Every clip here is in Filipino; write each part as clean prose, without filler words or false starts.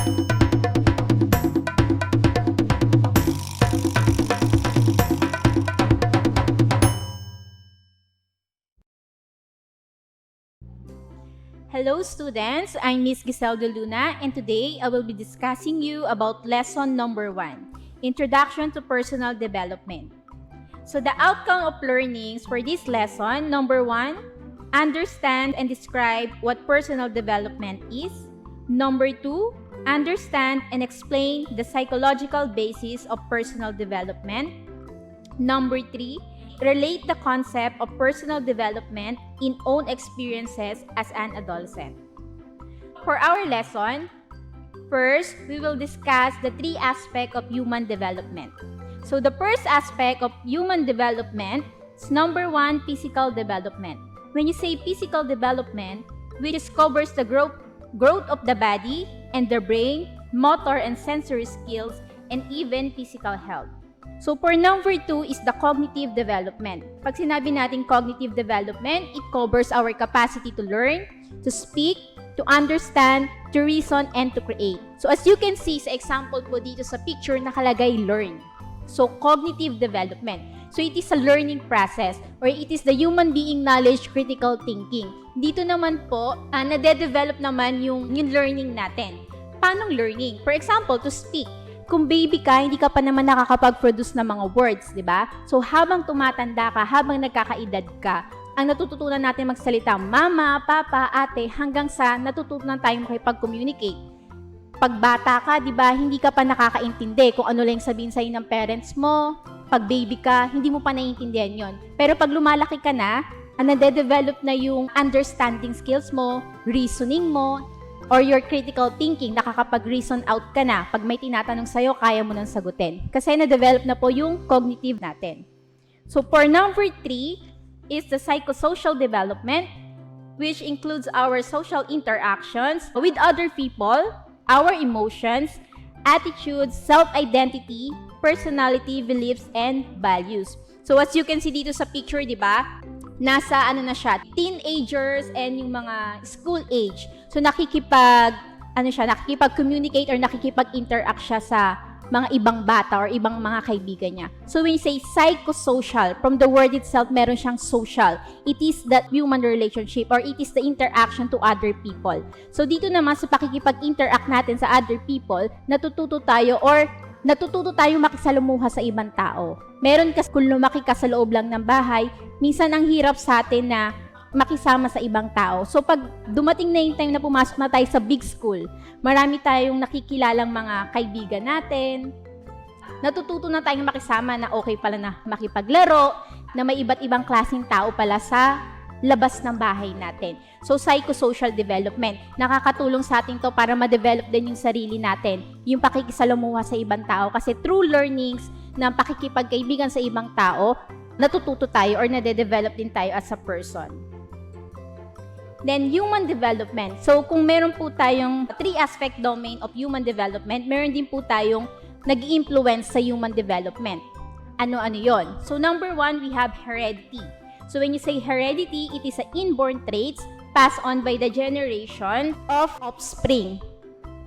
Hello students, I'm Miss Giselda Luna and today I will be discussing you about lesson number 1, Introduction to Personal Development. So the outcome of learnings for this lesson, number 1, understand and describe what personal development is. Number 2, understand and explain the psychological basis of personal development. Number 3, relate the concept of personal development in own experiences as an adolescent. For our lesson, first, we will discuss the 3 aspects of human development. So the first aspect of human development is number 1, physical development. When you say physical development, which covers the growth of the body and the brain, motor and sensory skills, and even physical health. So for number 2 is the cognitive development. Pag sinabi natin cognitive development, it covers our capacity to learn, to speak, to understand, to reason, and to create. So as you can see sa example po dito sa picture, nakalagay learn. So cognitive development. So it is a learning process or it is the human being knowledge critical thinking. Dito naman po, nade-develop naman yung learning natin. Paano learning? For example, to speak. Kung baby ka, hindi ka pa naman nakakapag-produce ng mga words, di ba? So, habang tumatanda ka, habang nagkakaedad ka, ang natututunan natin magsalita, mama, papa, ate, hanggang sa natutunan tayong makipag-communicate. Pag bata ka, di ba, hindi ka pa nakakaintindi kung ano lang sabihin sa'yo ng parents mo. Pag baby ka, hindi mo pa naiintindihan yon. Pero pag lumalaki ka na, nade-develop na yung understanding skills mo, reasoning mo, or your critical thinking, nakakapag-reason out ka na. Pag may tinatanong sa'yo, kaya mo nang sagutin. Kasi na-develop na po yung cognitive natin. So, for number 3 is the psychosocial development, which includes our social interactions with other people, our emotions, attitudes, self-identity, personality, beliefs, and values. So, as you can see dito sa picture, di ba? Nasa na siya, teenagers and yung mga school age. So nakikipag-communicate or nakikipag-interact siya sa mga ibang bata or ibang mga kaibigan niya. So when you say psychosocial, from the word itself, meron siyang social. It is that human relationship or it is the interaction to other people. So dito naman sa pakikipag-interact natin sa other people, natututo tayo makisalamuha sa ibang tao. Meron kasi kung lumaki ka sa loob lang ng bahay, minsan ang hirap sa atin na makisama sa ibang tao. So pag dumating na yung time na pumasok na tayo sa big school, marami tayong nakikilalang mga kaibigan natin. Natututo na tayong makisama na okay pala na makipaglaro, na may iba't ibang klaseng tao pala sa labas ng bahay natin. So psychosocial development, nakakatulong sa atin to para ma-develop din yung sarili natin, yung pakikisalamuha sa ibang tao. Kasi through learnings ng pakikipagkaibigan sa ibang tao, natututo tayo or nade-develop din tayo as a person. Then, human development. So, kung meron po tayong 3 aspect domain of human development, meron din po tayong nag-i-influence sa human development. Ano-ano yon? So, number 1, we have heredity. So, when you say heredity, it is an inborn traits passed on by the generation of offspring.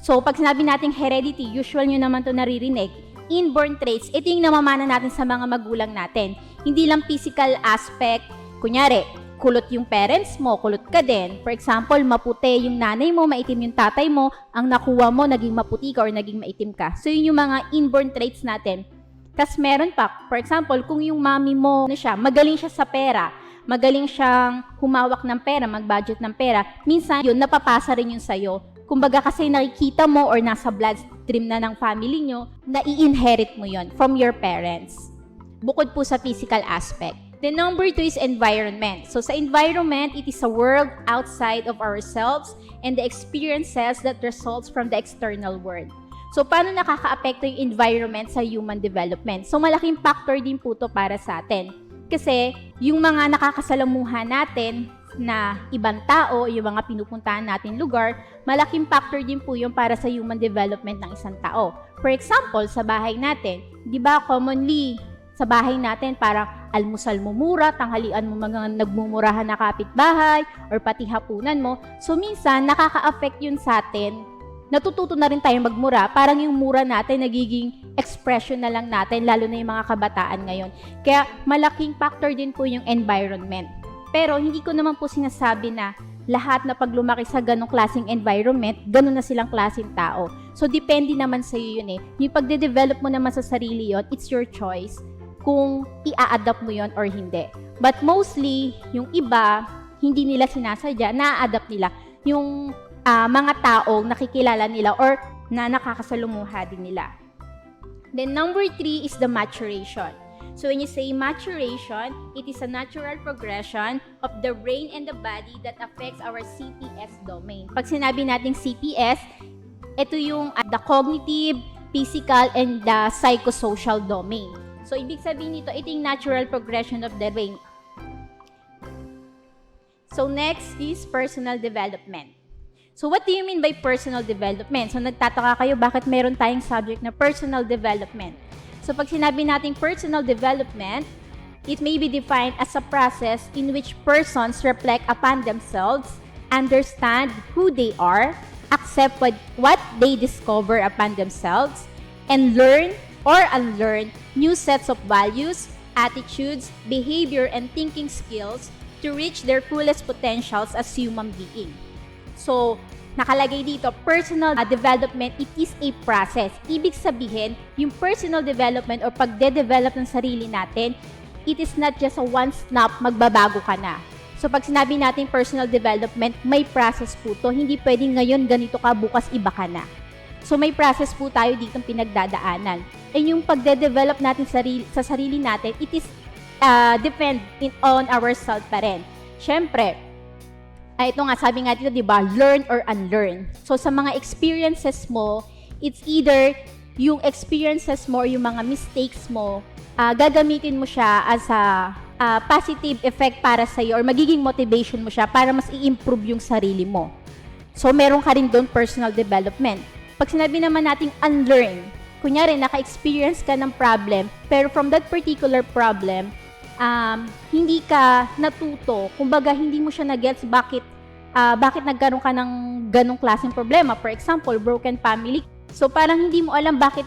So, pag sinabi natin heredity, usual nyo naman to naririnig. Inborn traits, ito yung namamana natin sa mga magulang natin. Hindi lang physical aspect, kunyari, kulot yung parents mo, kulot ka din. For example, maputi yung nanay mo, maitim yung tatay mo, ang nakuha mo, naging maputi ka or naging maitim ka. So, yun yung mga inborn traits natin. Tapos meron pa, for example, kung yung mommy mo, magaling siya sa pera, magaling siyang humawak ng pera, mag-budget ng pera, minsan yun, napapasa rin yun sa'yo. Kumbaga kasi nakikita mo or nasa bloodstream na ng family nyo, na-i-inherit mo yun from your parents. Bukod po sa physical aspect. The number 2 is environment. So sa environment, it is a world outside of ourselves and the experiences that results from the external world. So paano nakaka-apekto yung environment sa human development? So malaking factor din po to para sa atin. Kasi yung mga nakakasalamuha natin na ibang tao, yung mga pinupuntahan natin lugar, malaking factor din po yun para sa human development ng isang tao. For example, sa bahay natin, di ba commonly sa bahay natin parang almusal mo mura, tanghalian mo mga nagmumurahan na kapitbahay, or pati hapunan mo. So minsan, nakaka-affect yun sa atin natututo na rin tayo magmura. Parang yung mura natin, nagiging expression na lang natin, lalo na yung mga kabataan ngayon. Kaya malaking factor din po yung environment. Pero hindi ko naman po sinasabi na lahat na pag lumaki sa ganong klaseng environment, ganon na silang klaseng tao. So, depende naman sa iyo yun eh. Yung pagde-develop mo naman sa sarili yon, it's your choice kung i-a-adapt mo yon or hindi. But mostly, yung iba, hindi nila sinasadya, na-a-adapt nila yung mga taong nakikilala nila or na nakakasalumuha din nila. Then, number 3 is the maturation. So, when you say maturation, it is a natural progression of the brain and the body that affects our CPS domain. Pag sinabi natin CPS, ito yung the cognitive, physical, and the psychosocial domain. So, ibig sabihin nito, ito yung natural progression of the brain. So, next is personal development. So, what do you mean by personal development? So, nagtataka kayo bakit meron tayong subject na personal development. So, pag sinabi natin personal development, it may be defined as a process in which persons reflect upon themselves, understand who they are, accept what they discover upon themselves, and learn or unlearn new sets of values, attitudes, behavior, and thinking skills to reach their fullest potentials as human being. So, nakalagay dito, personal development, it is a process. Ibig sabihin, yung personal development or pagde-develop ng sarili natin, it is not just a one snap, magbabago ka na. So, pag sinabi natin personal development, may process po to. Hindi pwedeng ngayon ganito ka, bukas iba ka na. So, may process po tayo dito pinagdadaanan. And yung pagde-develop natin sa sarili natin, it is depend on ourselves pa rin. Siyempre, ito nga, sabi nga dito, di ba, learn or unlearn. So, sa mga experiences mo, it's either yung experiences mo or yung mga mistakes mo, gagamitin mo siya as a positive effect para sa'yo or magiging motivation mo siya para mas i-improve yung sarili mo. So, meron ka rin doon personal development. Pag sinabi naman nating unlearn, kunyari, naka-experience ka ng problem, pero from that particular problem, hindi ka natuto, kumbaga hindi mo siya na-gets bakit nagkaroon ka ng ganong klaseng problema. For example, broken family. So, parang hindi mo alam bakit,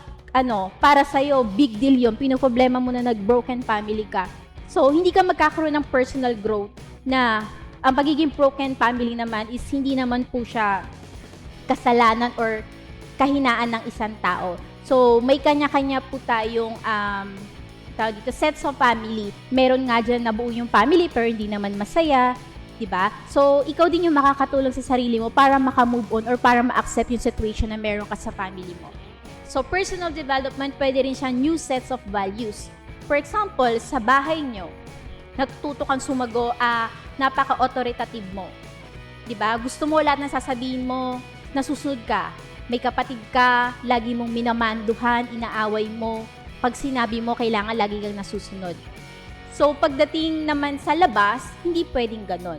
para sa'yo, big deal yun. Pinoproblema mo na nag-broken family ka. So, hindi ka magkakaroon ng personal growth na ang pagiging broken family naman is hindi naman po siya kasalanan or kahinaan ng isang tao. So, may kanya-kanya po tayong tawag dito, sets of family. Meron nga dyan nabuo yung family pero hindi naman masaya, diba? So, ikaw din yung makakatulong sa sarili mo para makamove on or para ma-accept yung situation na meron ka sa family mo. So, personal development, pwede rin siya new sets of values. For example, sa bahay nyo, natututo kang sumago, napaka-authoritative mo. Diba? Gusto mo lahat ng sasabihin mo, nasusunod ka. May kapatid ka, lagi mong minamanduhan, inaaway mo. Pag sinabi mo, kailangan lagi kang nasusunod. So, pagdating naman sa labas, hindi pwedeng ganon.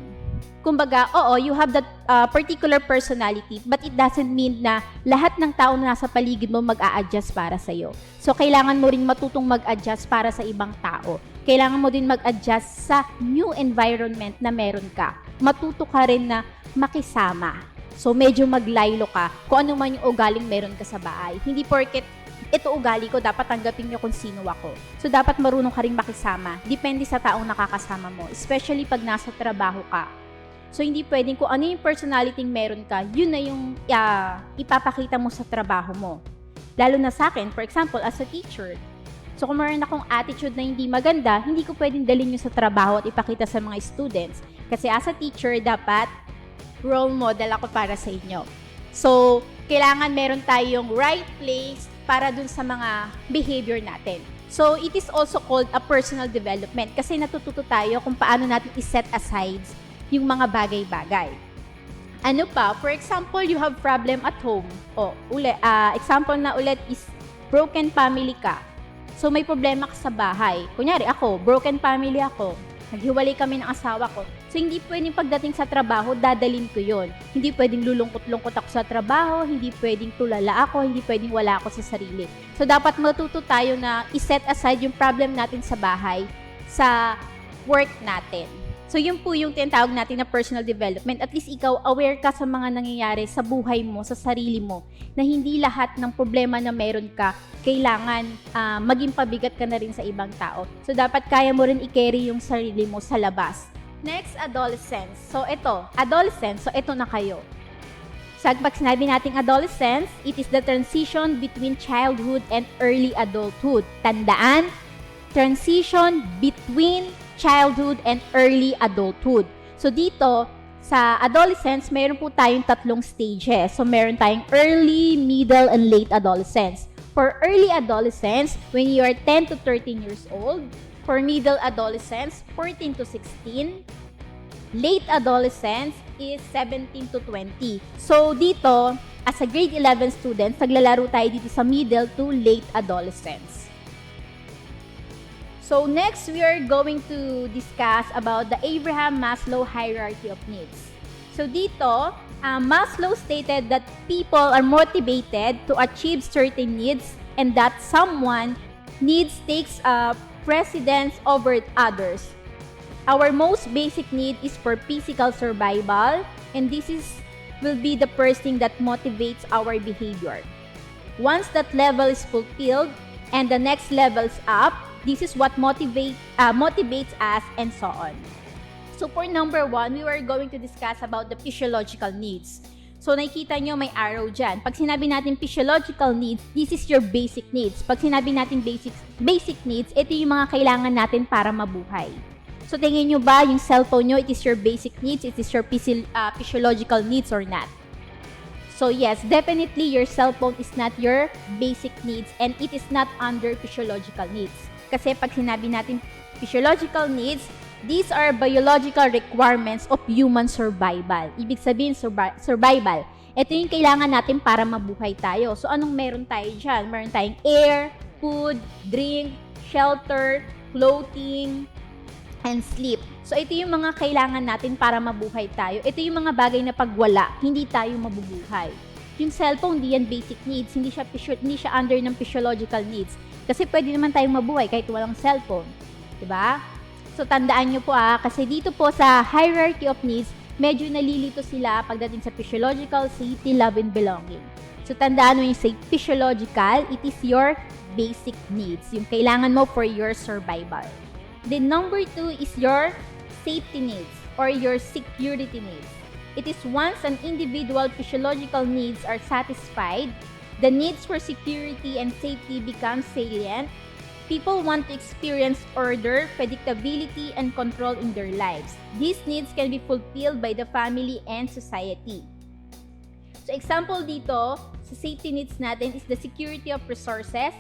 Kumbaga, oo, you have that particular personality, but it doesn't mean na lahat ng tao na nasa paligid mo mag-a-adjust para sa'yo. So, kailangan mo rin matutong mag-adjust para sa ibang tao. Kailangan mo din mag-adjust sa new environment na meron ka. Matuto ka rin na makisama. So, medyo maglaylo ka kung ano man yung ugaling meron ka sa bahay. Hindi porket ito ugali ko, dapat tanggapin nyo kung sino ako. So, dapat marunong ka rin makisama. Depende sa taong nakakasama mo. Especially pag nasa trabaho ka. So, hindi pwedeng kung ano yung personality meron ka, yun na yung ipapakita mo sa trabaho mo. Lalo na sa akin, for example, as a teacher. So, kung meron akong attitude na hindi maganda, hindi ko pwedeng dalhin yun sa trabaho at ipakita sa mga students. Kasi as a teacher, dapat role model ako para sa inyo. So, kailangan meron tayong right place para dun sa mga behavior natin. So, it is also called a personal development kasi natututo tayo kung paano natin i-set aside yung mga bagay-bagay. Ano pa? For example, you have problem at home. Example na ulit is broken family ka. So, may problema ka sa bahay. Kunyari, ako, broken family ako. Naghiwalay kami ng asawa ko. So, hindi pwedeng pagdating sa trabaho, dadalin ko yon. Hindi pwedeng lulungkot-lungkot ako sa trabaho, hindi pwedeng tulala ako, hindi pwedeng wala ako sa sarili. So, dapat matuto tayo na i-set aside yung problem natin sa bahay, sa work natin. So, yun po yung tinatawag natin na personal development. At least ikaw, aware ka sa mga nangyayari sa buhay mo, sa sarili mo, na hindi lahat ng problema na meron ka, kailangan maging pabigat ka na rin sa ibang tao. So, dapat kaya mo rin i-carry yung sarili mo sa labas. Next, adolescence. So, adolescence. So, ito na kayo. So, pag sinabi nating adolescence, it is the transition between childhood and early adulthood. Tandaan, transition between childhood and early adulthood. So, dito, sa adolescence, mayroon po tayong 3 stages. So, meron tayong early, middle, and late adolescence. For early adolescence, when you are 10 to 13 years old. For middle adolescence, 14 to 16. Late adolescence is 17 to 20. So, dito, as a grade 11 student, naglalaro tayo dito sa middle to late adolescence. So, next, we are going to discuss about the Abraham Maslow hierarchy of needs. So, dito, Maslow stated that people are motivated to achieve certain needs and that someone needs takes precedence over others. Our most basic need is for physical survival, and this will be the first thing that motivates our behavior. Once that level is fulfilled and the next level's up, this is what motivates us, and so on. So for number 1, we were going to discuss about the physiological needs. So nakikita nyo may arrow dyan. Pag sinabi natin physiological needs, this is your basic needs. Pag sinabi natin basic needs, ito yung mga kailangan natin para mabuhay. So, tingin nyo ba yung cellphone nyo, it is your basic needs, it is your physiological needs or not? So, yes, definitely your cellphone is not your basic needs and it is not under physiological needs. Kasi pag sinabi natin physiological needs, these are biological requirements of human survival. Ibig sabihin, survival. Ito yung kailangan natin para mabuhay tayo. So, anong meron tayo dyan? Meron tayong air, food, drink, shelter, clothing, and sleep. So, ito yung mga kailangan natin para mabuhay tayo. Ito yung mga bagay na pag wala, hindi tayo mabubuhay. Yung cellphone, di yan basic needs. Hindi siya under ng physiological needs. Kasi pwede naman tayong mabuhay kahit walang cellphone. Diba? So, tandaan nyo po kasi dito po sa hierarchy of needs, medyo nalilito sila pagdating sa physiological, safety, love, and belonging. So, tandaan mo yung physiological, it is your basic needs. Yung kailangan mo for your survival. Then number 2 is your safety needs or your security needs. It is once an individual physiological needs are satisfied, the needs for security and safety become salient. People want to experience order, predictability, and control in their lives. These needs can be fulfilled by the family and society. So example dito, sa safety needs natin is the security of resources,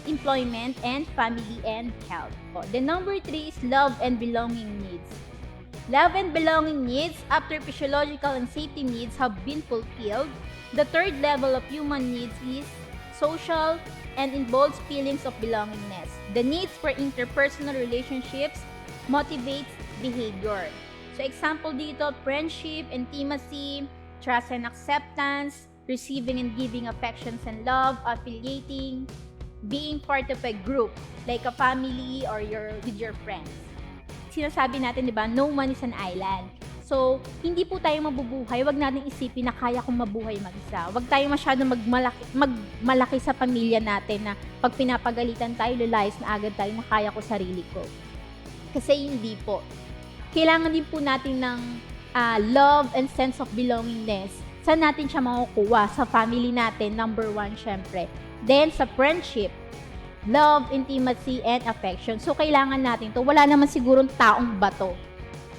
employment, and family and health. The number 3 is love and belonging needs. Love and belonging needs, after physiological and safety needs have been fulfilled, the third level of human needs is social and involves feelings of belongingness. The needs for interpersonal relationships motivates behavior. So example dito, friendship, intimacy, trust and acceptance, receiving and giving affections and love, affiliating, being part of a group, like a family or with your friends. Sinasabi natin, di ba, no man is an island. So, hindi po tayo mabubuhay, wag natin isipin na kaya kong mabuhay mag-isa. Wag tayo masyadong magmalaki sa pamilya natin na pag pinapagalitan tayo, lalayas na agad tayo na kaya ko sarili ko. Kasi hindi po. Kailangan din po natin ng love and sense of belongingness. Saan natin siya makukuha? Sa family natin, number 1, syempre. Then, sa friendship, love, intimacy, and affection. So, kailangan natin to. Wala naman sigurong taong bato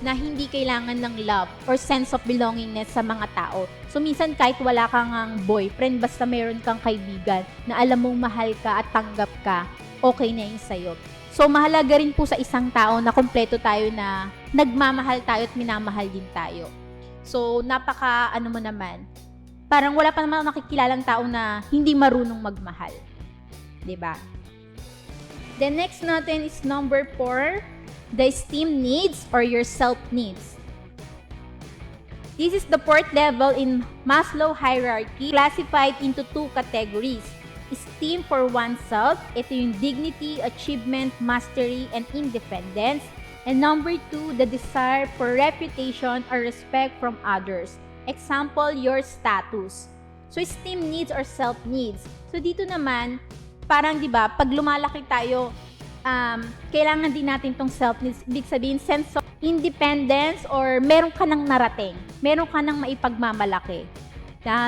na hindi kailangan ng love or sense of belongingness sa mga tao. So, minsan kahit wala kang boyfriend, basta meron kang kaibigan na alam mong mahal ka at tanggap ka, okay na yun sa'yo. So, mahalaga rin po sa isang tao na kumpleto tayo na nagmamahal tayo at minamahal din tayo. So, parang wala pa naman nakikilalang tao na hindi marunong magmahal. 'Di ba? The next natin is number 4, the esteem needs or your self needs. This is the 4th level in Maslow hierarchy, classified into 2 categories. Esteem for oneself, ito yung dignity, achievement, mastery, and independence. And number 2, the desire for reputation or respect from others. Example, your status. So, esteem needs or self needs. So, dito naman, parang 'di ba, pag lumalaki tayo, kailangan din natin tong self needs. Ibig sabihin, sense of independence or meron ka nang narating. Meron ka nang maipagmamalaki.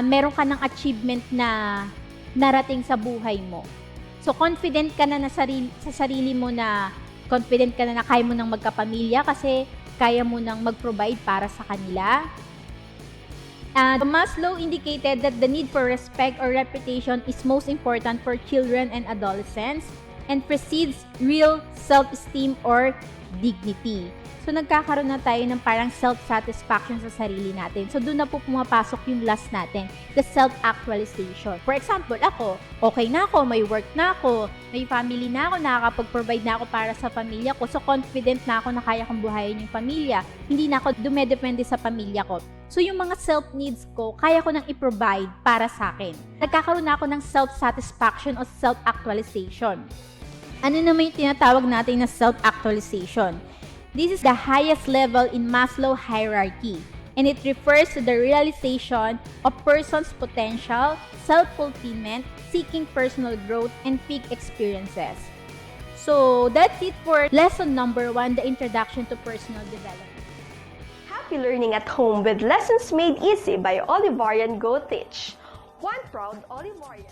Meron ka nang achievement na narating sa buhay mo. So, confident ka na sa sarili mo na confident ka na kaya mo nang magkapamilya kasi kaya mo nang mag-provide para sa kanila. Maslow indicated that the need for respect or reputation is most important for children and adolescents and precedes real self-esteem or dignity. So, nagkakaroon na tayo ng parang self-satisfaction sa sarili natin. So, doon na po pumapasok yung last natin, the self-actualization. For example, ako, okay na ako, may work na ako, may family na ako, nakakapag-provide na ako para sa pamilya ko. So, confident na ako na kaya kong buhayin yung pamilya. Hindi na ako dumedepende sa pamilya ko. So, yung mga self-needs ko, kaya ko nang i-provide para sa akin. Nagkakaroon na ako ng self-satisfaction o self-actualization. Ano naman yung tinatawag natin na self-actualization? This is the highest level in Maslow hierarchy, and it refers to the realization of person's potential, self-fulfillment, seeking personal growth, and peak experiences. So, that's it for lesson number 1, the introduction to personal development. Happy learning at home with lessons made easy by Olivarian Goteach. One proud Olivarian.